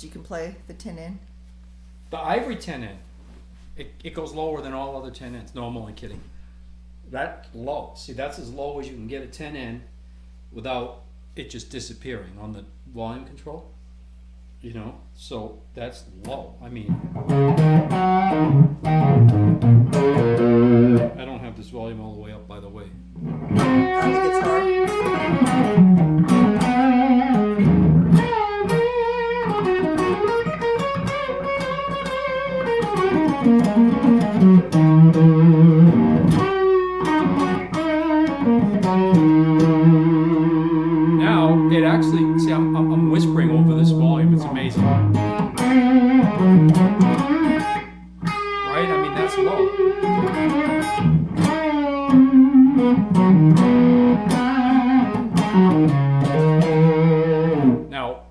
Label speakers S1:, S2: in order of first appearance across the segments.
S1: You can play the 10-in?
S2: The ivory 10-in, it goes lower than all other 10-ins. No, I'm only kidding. That's low. See, that's as low as you can get a 10-in without it just disappearing on the volume control. You know, so that's low. I mean, I don't have this volume all the way up, by the way.
S1: On the guitar?
S2: Now it actually, see, I'm whispering over this volume. It's amazing, right? I mean, that's low. Now,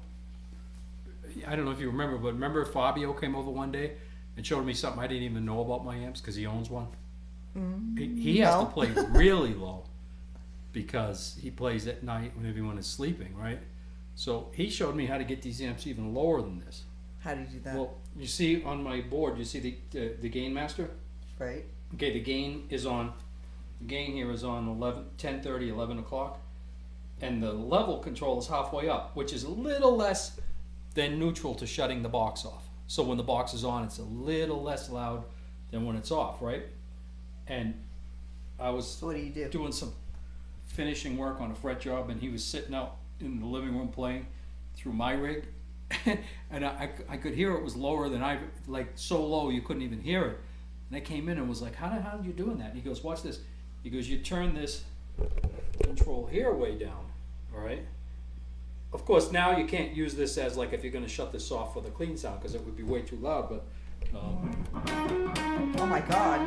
S2: I don't know if you remember, but remember Fabio came over one day and showed me something I didn't even know about my amps because he owns one. He has to play really low because he plays at night when everyone is sleeping, right? So he showed me how to get these amps even lower than this.
S1: How do you do that?
S2: Well, you see on my board, you see the Gainmaster?
S1: Right.
S2: Okay, the gain here is on 10:30, 11 o'clock. And the level control is halfway up, which is a little less than neutral to shutting the box off. So when the box is on, it's a little less loud than when it's off, right? And I was
S1: So what do you do?
S2: doing some finishing work on a fret job, and he was sitting out in the living room playing through my rig, and I could hear it was lower than like so low you couldn't even hear it. And I came in and was like, how are you doing that? And he goes, watch this. He goes, you turn this control here way down, all right? Of course, now you can't use this as like if you're going to shut this off for the clean sound because it would be way too loud, but
S1: oh my god.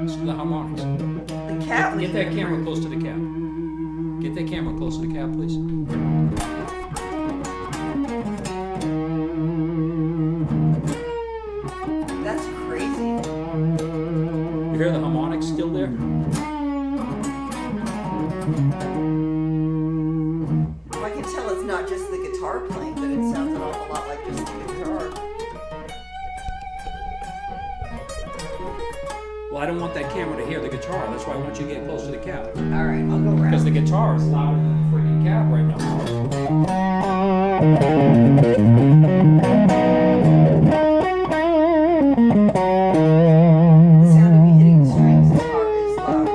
S2: It's the harmonics.
S1: The cat.
S2: Get that camera close to the cab. Get that camera close to the cab, please.
S1: That's crazy.
S2: You hear the harmonics still there?
S1: I can tell it's not just the guitar playing, but it sounds an awful lot like just the guitar.
S2: Well, I don't want that camera to hear the guitar. That's why I want you to get close to the cab.
S1: Alright, I'll go around.
S2: Because the guitar is louder than the freaking cab right now.
S1: The sound of me hitting the strings is loud.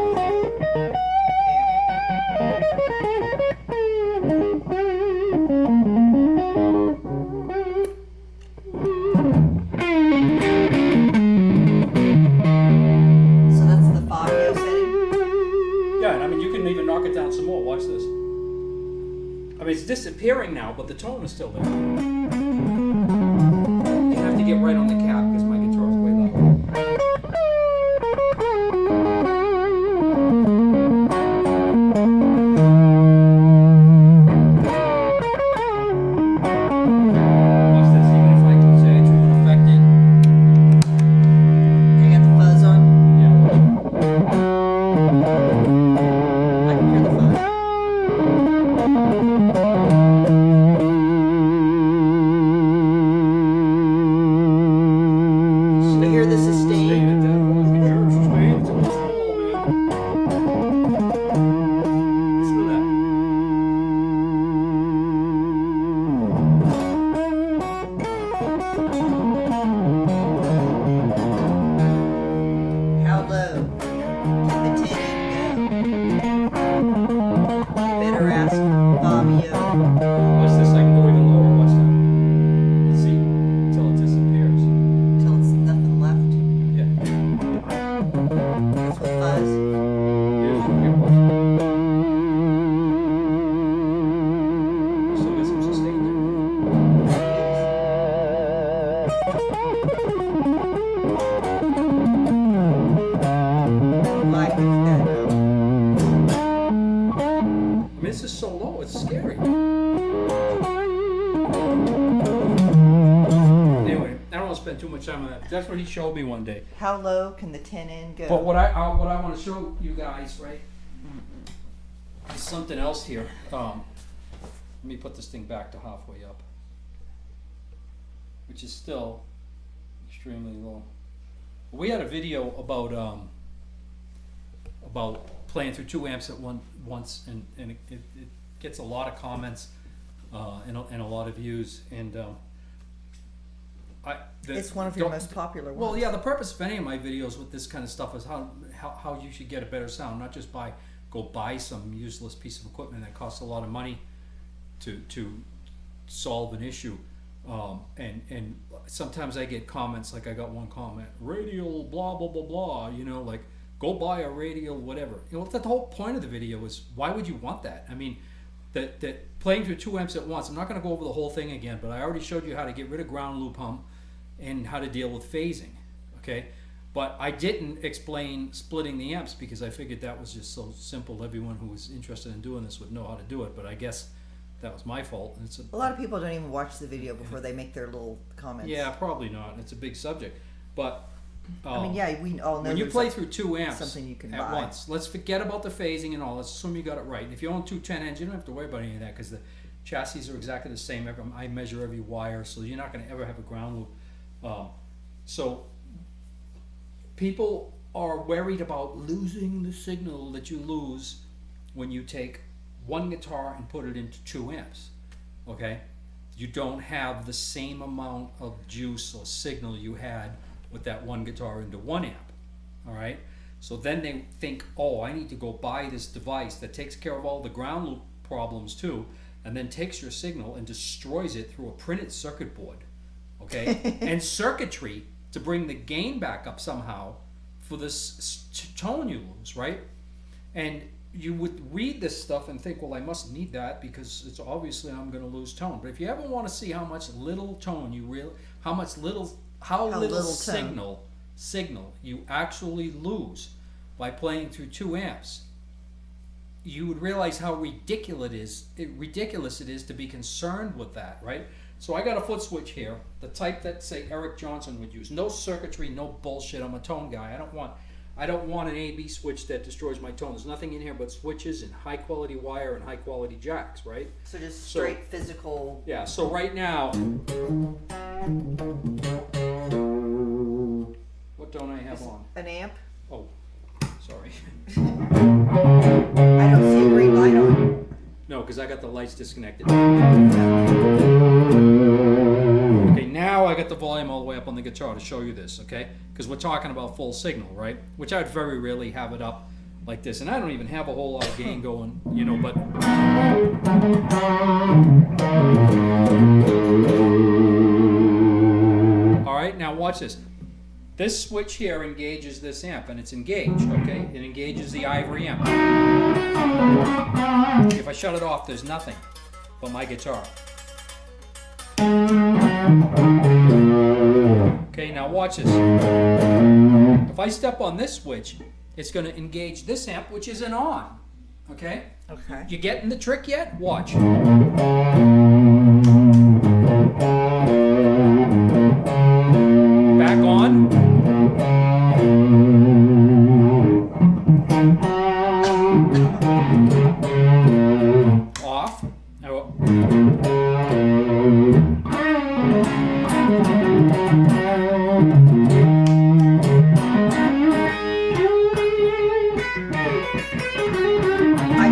S1: So that's the Fabio setting?
S2: Yeah, and I mean, you can even knock it down some more. Watch this. I mean, it's disappearing now, but the tone is still there. You have to get right on the cab because my guitar is way loud. Watch this, even if I can say it's really affected.
S1: You got the fuzz on?
S2: Yeah, watch it.
S1: I can hear the fuzz.
S2: spend too much time on that. That's what he showed me one day.
S1: How low can the 10N go?
S2: But what I want to show you guys, right, is something else here. Let me put this thing back to halfway up, which is still extremely low. We had a video about playing through 2 amps at once, and it gets a lot of comments and a lot of views, and
S1: it's one of your most popular ones.
S2: Well, yeah, the purpose of any of my videos with this kind of stuff is how you should get a better sound, not just go buy some useless piece of equipment that costs a lot of money to solve an issue. And sometimes I get comments, like I got one comment, radial blah blah blah blah, you know, like go buy a radial whatever. You know, the whole point of the video is, why would you want that? I mean, that playing through 2 amps at once, I'm not going to go over the whole thing again, but I already showed you how to get rid of ground loop hum and how to deal with phasing, okay? But I didn't explain splitting the amps because I figured that was just so simple. Everyone who was interested in doing this would know how to do it, but I guess that was my fault. And
S1: a lot of people don't even watch the video before they make their little comments.
S2: Yeah, probably not. It's a big subject. But
S1: I mean, yeah, we all know
S2: when you play through 2 amps
S1: something you can
S2: at
S1: buy.
S2: once, let's forget about the phasing and all. Let's assume you got it right. And if you own 2 10Ns, you don't have to worry about any of that because the chassis are exactly the same. I measure every wire, so you're not going to ever have a ground loop. So people are worried about losing the signal that you lose when you take one guitar and put it into 2 amps. Okay, you don't have the same amount of juice or signal you had with that one guitar into 1 amp. All right, so then they think, oh, I need to go buy this device that takes care of all the ground loop problems too, and then takes your signal and destroys it through a printed circuit board, okay, and circuitry to bring the gain back up somehow for this tone you lose, right? And you would read this stuff and think, well, I must need that because it's obviously I'm going to lose tone. But if you ever want to see how much little tone how little signal you actually lose by playing through 2 amps, you would realize how ridiculous it is to be concerned with that, right? So I got a foot switch here, the type that, say, Eric Johnson would use. No circuitry, no bullshit. I'm a tone guy. I don't want an A/B switch that destroys my tone. There's nothing in here but switches and high quality wire and high quality jacks, right?
S1: So just straight physical.
S2: Yeah, so right now, what don't I have on?
S1: An amp?
S2: Oh, sorry.
S1: I don't see a green light on.
S2: No, because I got the lights disconnected. Okay, now I got the volume all the way up on the guitar to show you this, okay? Because we're talking about full signal, right? Which I'd very rarely have it up like this. And I don't even have a whole lot of gain going, you know, but... All right, now watch this. This switch here engages this amp, and it's engaged, okay? It engages the ivory amp. If I shut it off, there's nothing but my guitar. Okay, now watch this. If I step on this switch, it's going to engage this amp, which isn't on, okay?
S1: Okay.
S2: You getting the trick yet? Watch. Back on. Off.
S1: I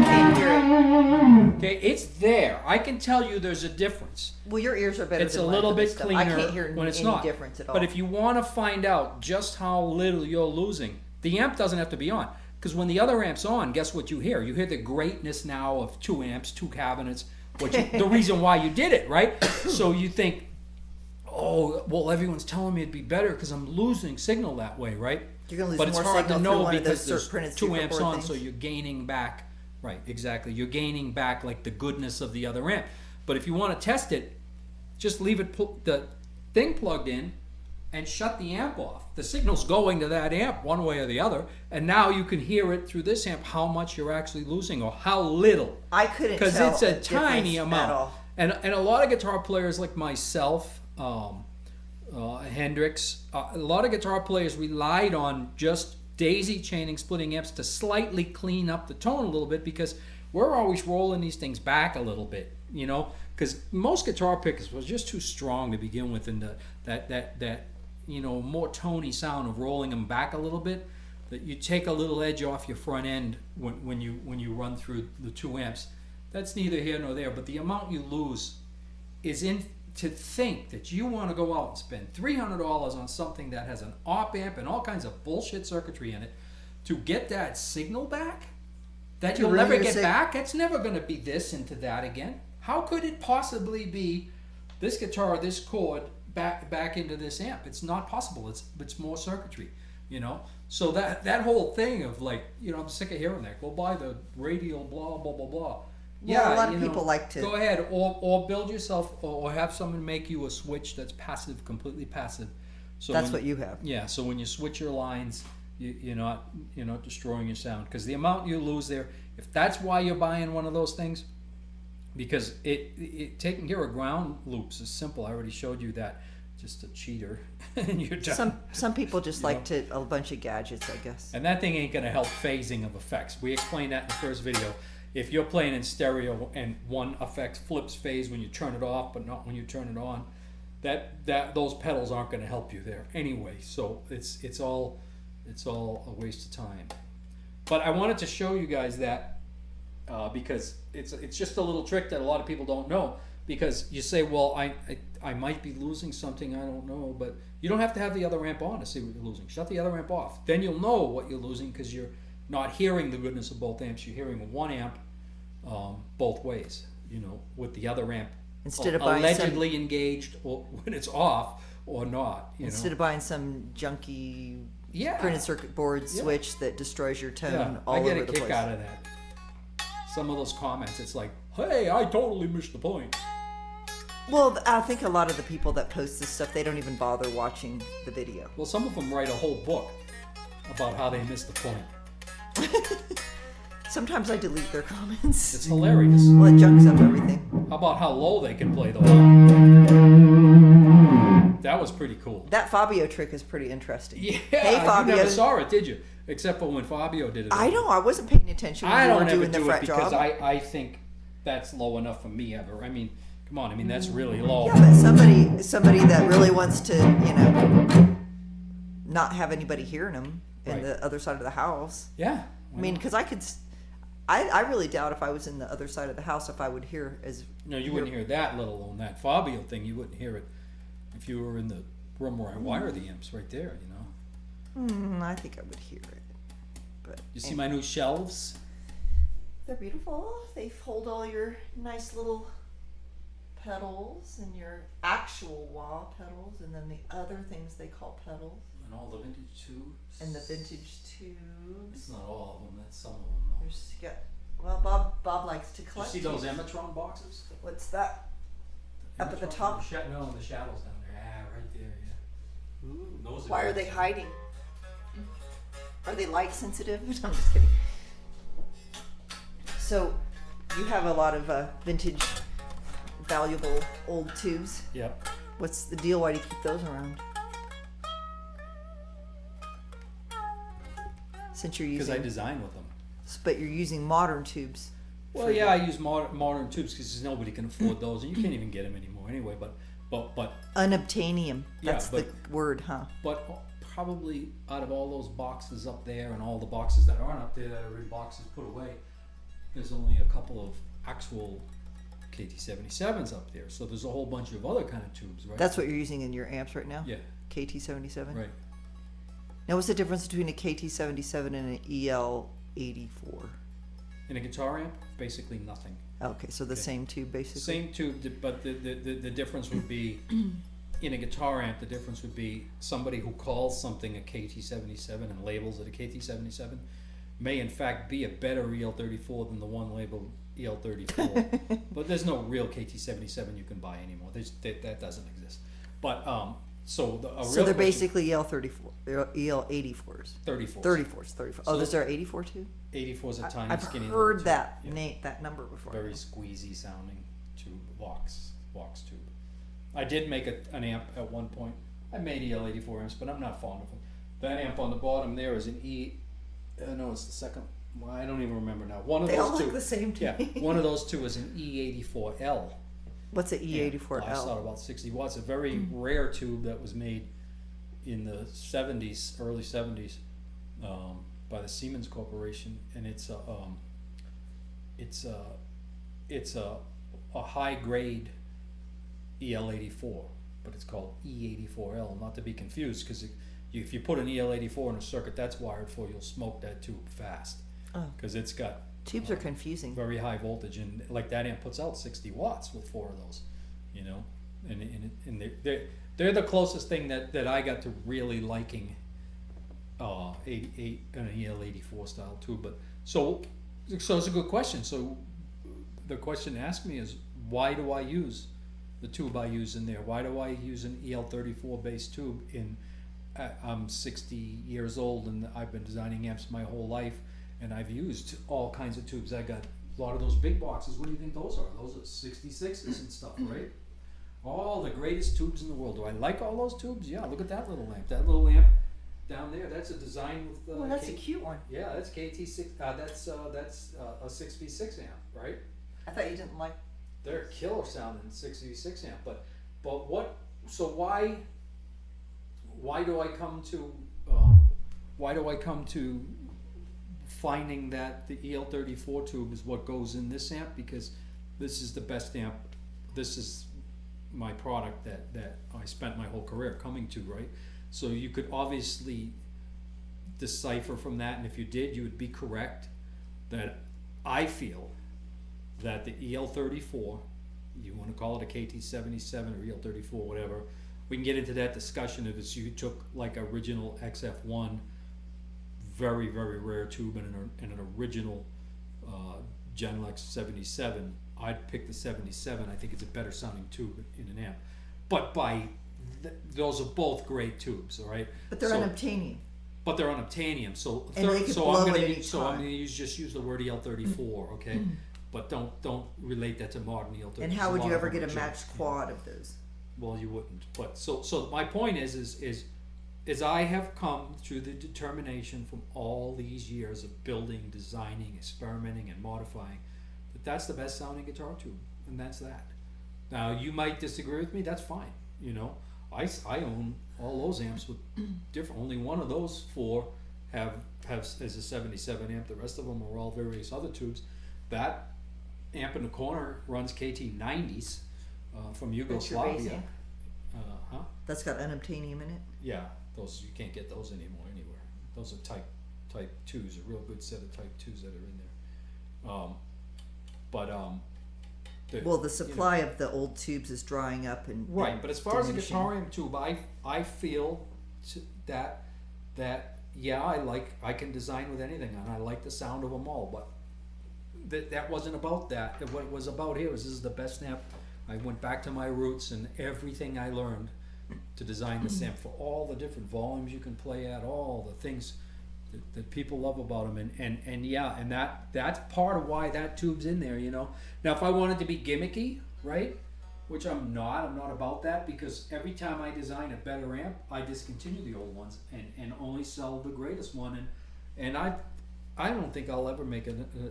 S1: can't hear it.
S2: Okay, it's there. I can tell you there's a difference.
S1: Well, your ears are better
S2: It's
S1: than
S2: a
S1: mine
S2: little
S1: for this
S2: bit
S1: stuff.
S2: cleaner
S1: I can't hear
S2: when it's
S1: any
S2: not.
S1: difference at all.
S2: But if you want to find out just how little you're losing, the amp doesn't have to be on. Because when the other amp's on, guess what you hear? You hear the greatness now of 2 amps, 2 cabinets, the reason why you did it, right? So you think, oh, well, everyone's telling me it'd be better because I'm losing signal that way, right?
S1: You're going to lose
S2: But it's
S1: more
S2: hard
S1: signal
S2: to
S1: through
S2: know
S1: one of
S2: because
S1: those
S2: there's
S1: printed
S2: 2 amps on,
S1: things.
S2: so you're gaining back, right, exactly. You're gaining back like the goodness of the other amp. But if you want to test it, just leave it the thing plugged in and shut the amp off. The signal's going to that amp one way or the other, and now you can hear it through this amp how much you're actually losing or how little.
S1: I couldn't tell
S2: Because it's a
S1: difference
S2: tiny
S1: at
S2: amount.
S1: all.
S2: And a lot of guitar players like myself, Hendrix. A lot of guitar players relied on just daisy chaining splitting amps to slightly clean up the tone a little bit, because we're always rolling these things back a little bit, you know, because most guitar pickers was just too strong to begin with, and that you know, more tony sound of rolling them back a little bit, that you take a little edge off your front end when you run through the 2 amps. That's neither here nor there, but the amount you lose is in. To think that you want to go out and spend $300 on something that has an op amp and all kinds of bullshit circuitry in it to get that signal back that you'll never get back, it's never going to be this into that again. How could it possibly be this guitar, this chord, back into this amp? It's not possible. It's more circuitry, you know. So that whole thing of like, you know, I'm sick of hearing that. Go buy the radial blah blah blah blah.
S1: Yeah, a lot of people like to
S2: go ahead or build yourself or have someone make you a switch that's passive, completely passive. So
S1: that's what you have.
S2: Yeah. So when you switch your lines, you're not destroying your sound, because the amount you lose there. If that's why you're buying one of those things, because it taking care of ground loops is simple. I already showed you that. Just a cheater, and you're done.
S1: Some people just like a bunch of gadgets, I guess.
S2: And that thing ain't gonna help phasing of effects. We explained that in the first video. If you're playing in stereo and one effect flips phase when you turn it off, but not when you turn it on, those pedals aren't going to help you there anyway. So it's all a waste of time. But I wanted to show you guys that because it's just a little trick that a lot of people don't know. Because you say, well, I might be losing something, I don't know, but you don't have to have the other amp on to see what you're losing. Shut the other amp off. Then you'll know what you're losing, because you're not hearing the goodness of both amps. You're hearing one amp both ways, you know, with the other amp
S1: instead of buying
S2: allegedly engaged, or when it's off or not.
S1: Instead of buying some junky printed circuit board switch that destroys your tone all over the place. I get a kick
S2: out of that. Some of those comments, it's like, hey, I totally missed the point.
S1: Well, I think a lot of the people that post this stuff, they don't even bother watching the video.
S2: Well, some of them write a whole book about how they missed the point.
S1: Sometimes I delete their comments.
S2: It's hilarious.
S1: Well, it junks up everything.
S2: How about how low they can play the That was pretty cool.
S1: That Fabio trick is pretty interesting.
S2: Yeah,
S1: hey, Fabio.
S2: You never saw it, did you? Except for when Fabio did it.
S1: I know, I wasn't paying attention when
S2: I
S1: you
S2: don't
S1: were
S2: ever
S1: doing the
S2: do
S1: fret
S2: it because
S1: job.
S2: I think that's low enough for me ever. I mean, come on, I mean, that's really low.
S1: Yeah, but somebody that really wants to, you know, not have anybody hearing them in the other side of the house.
S2: Yeah.
S1: I mean, because I really doubt if I was in the other side of the house if I would hear as...
S2: No, you wouldn't hear that, let alone that Fabio thing. You wouldn't hear it if you were in the room where I wire the amps right there, you know.
S1: I think I would hear it. But
S2: you see my new shelves?
S1: They're beautiful. They hold all your nice little pedals and your actual wah pedals, and then the other things they call pedals.
S2: And all the vintage tubes.
S1: And the vintage tubes.
S2: It's not all of them, that's some of them though.
S1: There's well, Bob likes to collect.
S2: You see those Emetron boxes?
S1: What's that? Up at the top?
S2: No, in the shadows down there. Ah, right there, yeah. Ooh, those
S1: Why are they hiding? Are they light sensitive? I'm just kidding. So, you have a lot of vintage, valuable old tubes.
S2: Yep.
S1: What's the deal? Why do you keep those around? Since you're using...
S2: Because I design with them.
S1: But you're using modern tubes.
S2: Well, yeah, I use modern tubes because nobody can afford those, and you can't even get them anymore anyway. But
S1: Unobtanium. That's the word, huh?
S2: But probably out of all those boxes up there and all the boxes that aren't up there that are in boxes put away, there's only a couple of actual KT77s up there. So there's a whole bunch of other kind of tubes, right?
S1: That's what you're using in your amps right now?
S2: Yeah.
S1: KT77?
S2: Right.
S1: Now, what's the difference between a KT77 and an EL84?
S2: In a guitar amp, basically nothing.
S1: Okay, so the same tube, basically?
S2: Same tube, but the difference would be, in a guitar amp, the difference would be somebody who calls something a KT77 and labels it a KT77 may in fact be a better EL34 than the one labeled EL34. But there's no real KT77 you can buy anymore. That doesn't exist. But so
S1: they're basically EL34, EL84s.
S2: 34s.
S1: 34s. Oh, is there 84 too?
S2: 84 is a tiny,
S1: I've
S2: skinny.
S1: heard that that number before.
S2: Very squeezy sounding tube, Vox tube. I did make an amp at one point I made EL84 amps, but I'm not fond of them. That amp on the bottom there is an no, it's the second. Well, I don't even remember now. One of
S1: They all
S2: those two.
S1: look the same to
S2: Yeah,
S1: me.
S2: one of those two is an E84L.
S1: What's an
S2: Blasts
S1: E84L?
S2: out about 60 watts. A very rare tube that was made in the 70s, early 70s, by the Siemens Corporation, and it's a high grade EL84, but it's called E84L, not to be confused, because if you put an EL84 in a circuit that's wired for, you'll smoke that tube fast, because it's got
S1: Tubes are confusing.
S2: very high voltage, and like that amp puts out 60 watts with 4 of those, you know, and they're the closest thing that I got to really liking an EL84 style tube. But so it's a good question. So the question to ask me is, why do I use the tube I use in there? Why do I use an EL34 based tube I'm 60 years old and I've been designing amps my whole life, and I've used all kinds of tubes. I got a lot of those big boxes. What do you think those are? Those are 66s and stuff, right? All the greatest tubes in the world. Do I like all those tubes? Yeah, look at that little lamp. That little lamp down there, that's a design with
S1: Well, that's a cute one.
S2: yeah, that's KT6. That's a 6v6 amp, right?
S1: I thought you didn't like.
S2: They're killer sounding 6v6 amp, but what? So why do I come to finding that the EL34 tube is what goes in this amp? Because this is the best amp. This is my product that I spent my whole career coming to, right? So you could obviously decipher from that, and if you did, you would be correct, that I feel that the EL34, you want to call it a KT77 or EL34, whatever, we can get into that discussion if it's you took like original XF1, very, very rare tube, and an original Genlex 77, I'd pick the 77. I think it's a better sounding tube in an amp. But those are both great tubes, all right?
S1: But they're unobtanium.
S2: But they're unobtanium, so
S1: And they could blow
S2: I'm
S1: at
S2: gonna
S1: any
S2: use, so I'm
S1: time.
S2: gonna use the word EL34, okay? But don't relate that to modern EL34.
S1: And how would you ever get a
S2: match
S1: matched quad of those?
S2: Well, you wouldn't. But so my point is I have come through the determination from all these years of building, designing, experimenting, and modifying, that's the best sounding guitar tube, and that's that. Now you might disagree with me. That's fine. You know, I own all those amps with different. Only one of those 4 is a 77 amp. The rest of them are all various other tubes. That amp in the corner runs KT90s from
S1: That's your bass
S2: Yugoslavia.
S1: amp? That's got unobtanium in it.
S2: Yeah, those you can't get those anymore anywhere. Those are type 2s, a real good set of type 2s that are in there.
S1: Well, the supply of the old tubes is drying up and
S2: Right, but as far as a
S1: diminishing.
S2: guitar amp tube, I feel that yeah, I can design with anything, and I like the sound of them all. But that wasn't about that. What it was about here was this is the best amp. I went back to my roots and everything I learned to design this amp for all the different volumes you can play at, all the things that people love about them, and that's part of why that tube's in there, you know. Now, if I wanted to be gimmicky, right, which I'm not about that, because every time I design a better amp, I discontinue the old ones and only sell the greatest one, and I don't think I'll ever make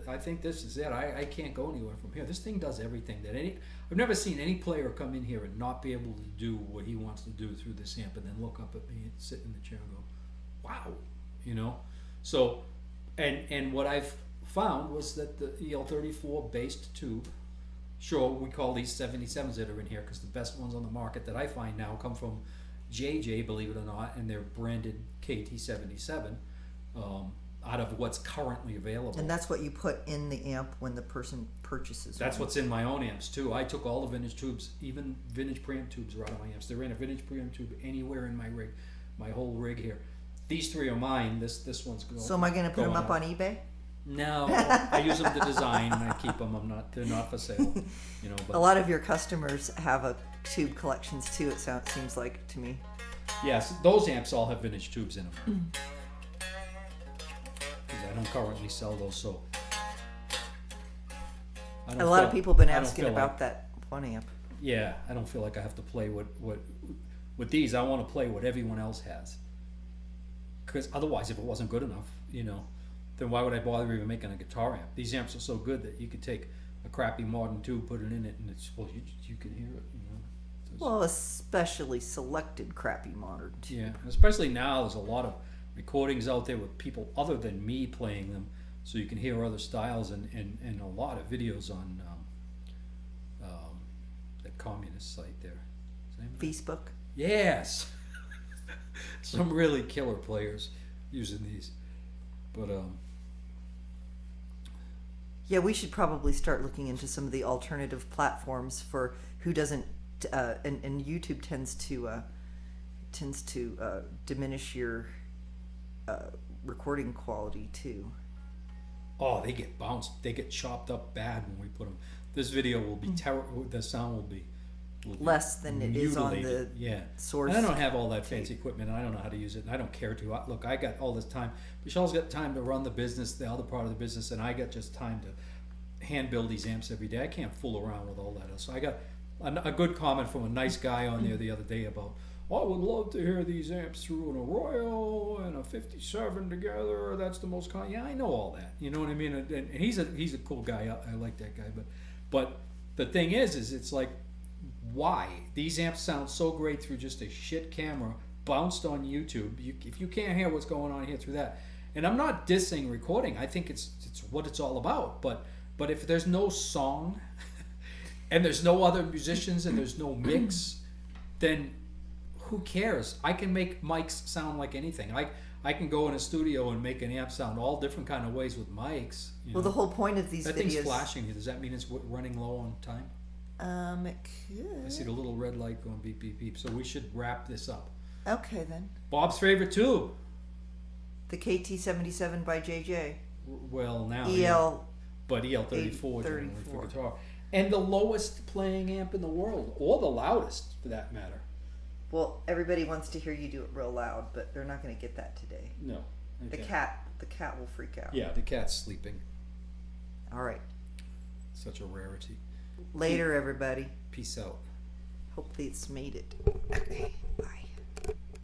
S2: I think this is it. I can't go anywhere from here. This thing does everything that I've never seen any player come in here and not be able to do what he wants to do through this amp, and then look up at me and sit in the chair and go, wow, you know. So, and what I've found was that the EL34 based tube, sure, we call these 77s that are in here because the best ones on the market that I find now come from JJ, believe it or not, and they're branded KT77 out of what's currently available.
S1: And that's what you put in the amp when the person purchases
S2: That's
S1: one.
S2: what's in my own amps too. I took all the vintage tubes, even vintage preamp tubes are out of my amps. There ain't a vintage preamp tube anywhere in my rig, my whole rig here. These 3 are mine. This one's going.
S1: So am I going to put them up on eBay?
S2: No, I use them to design and I keep them. They're not for sale. You know, but
S1: A lot of your customers have a tube collections too. It seems like to me.
S2: yes, those amps all have vintage tubes in them. Because I don't currently sell those, so
S1: A lot of people have been asking about that one amp.
S2: Yeah, I don't feel like I have to play what With these, I want to play what everyone else has. Because otherwise, if it wasn't good enough, you know, then why would I bother even making a guitar amp? These amps are so good that you could take a crappy modern tube, put it in it, and it's, well, you can hear it, you know.
S1: Well, especially selected crappy modern.
S2: Yeah, especially now, there's a lot of recordings out there with people other than me playing them, so you can hear other styles, and a lot of videos on that communist site there. Is the name of it?
S1: Facebook.
S2: Yes. Some really killer players using these. But
S1: Yeah, we should probably start looking into some of the alternative platforms for who doesn't, and YouTube tends to diminish your recording quality too.
S2: oh, they get bounced. They get chopped up bad when we put them. This video will be terrible. The sound will be
S1: Less than it is on the
S2: mutilated. Yeah.
S1: source.
S2: And I don't have all that fancy equipment, and I don't know how to use it, and I don't care to. Look, I got all this time. Michelle's got time to run the business, the other part of the business, and I got just time to hand build these amps every day. I can't fool around with all that. So I got a good comment from a nice guy on there the other day about, oh, I would love to hear these amps through an Arroyo and a 57 together. That's the most Yeah, I know all that. You know what I mean? And he's a cool guy. I like that guy. But the thing is it's like, why? These amps sound so great through just a shit camera bounced on YouTube. If you can't hear what's going on here through that, and I'm not dissing recording. I think it's what it's all about. But if there's no song, and there's no other musicians, and there's no mix, then who cares? I can make mics sound like anything. I can go in a studio and make an amp sound all different kind of ways with mics.
S1: Well, the whole point of these
S2: that
S1: videos.
S2: thing's flashing here. Does that mean it's running low on time?
S1: It could.
S2: I see the little red light going beep, beep, beep. So we should wrap this up.
S1: Okay then.
S2: Bob's favorite tube.
S1: The KT77 by JJ.
S2: Well, now.
S1: EL.
S2: But EL34 generally for
S1: 34.
S2: guitar. And the lowest playing amp in the world, or the loudest for that matter.
S1: Well, everybody wants to hear you do it real loud, but they're not going to get that today.
S2: No.
S1: The
S2: Okay.
S1: cat will freak out.
S2: Yeah, the cat's sleeping.
S1: All right.
S2: Such a rarity.
S1: Later, everybody.
S2: Peace out.
S1: Hopefully it's made it. Okay. Bye.